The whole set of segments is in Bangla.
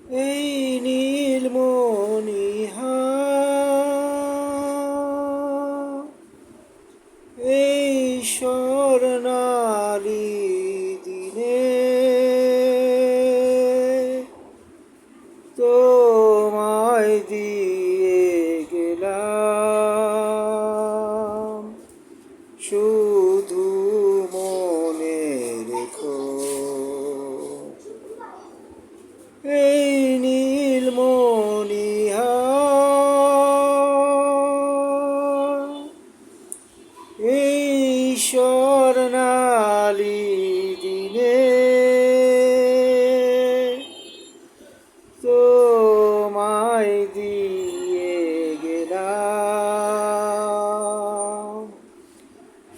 এই নীলমণিহা, এই স্বর্ণালী দিনে তোমায় দিয়ে গেলাম, শুধু মনে রেখো এই নীলমণিহা, এই স্বর্ণালী দিনে তোমায় দিয়ে গেলাম,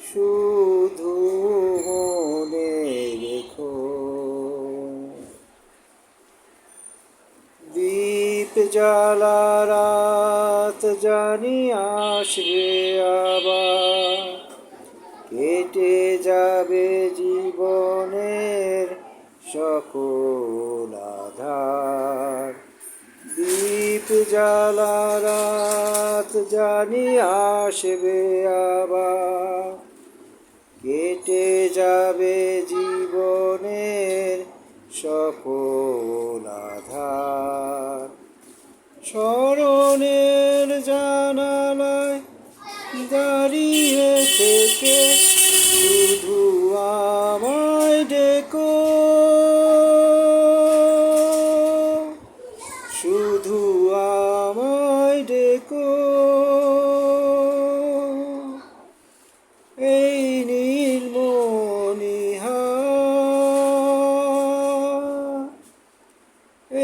শুধু মনে রেখো। দীপ জ্বালা রাত জানি আসবে আবার, কেটে যাবে জীবনের সকল আধার। দীপ জ্বালা রাত জানি আসবে আবার, কেটে যাবে জীবনের সকল আধার। স্মরণের জানালায় দাঁড়িয়ে থেকে শুধু আমায় ডেকো, শুধু আমায় ডেকো এই নীলমণিহা,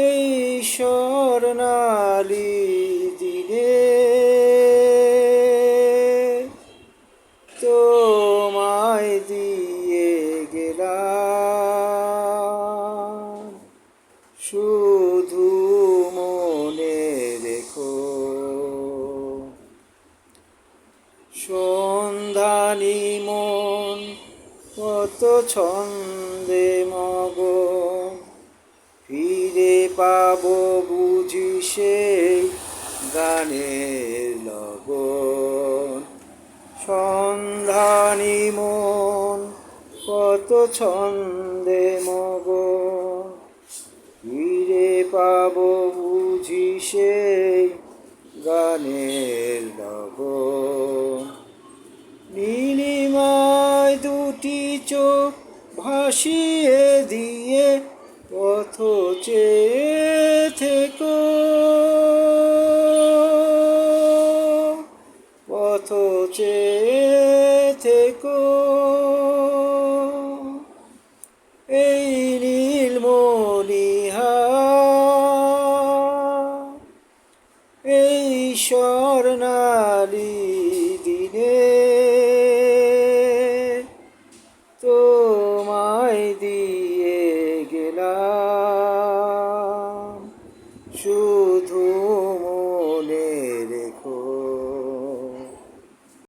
এই স্বর্ণালী দিনে তোমায় দিয়ে গেলাম, শুধু মনে রেখো। সন্ধানী মন কত ছন্দে মগন, ফিরে পাবো বুঝি সেই গানের লগন। সন্ধানী মন কত ছন্দে মগন, ফিরে পাবো বুঝি সেই গানের লগন। নীলিমায় দুটি চোখ ভাসিয়ে দিয়ে পথ চেয়ে থেকো, পথ চেয়ে থেকো এই নীলমণিহা, এই স্বর্ণালী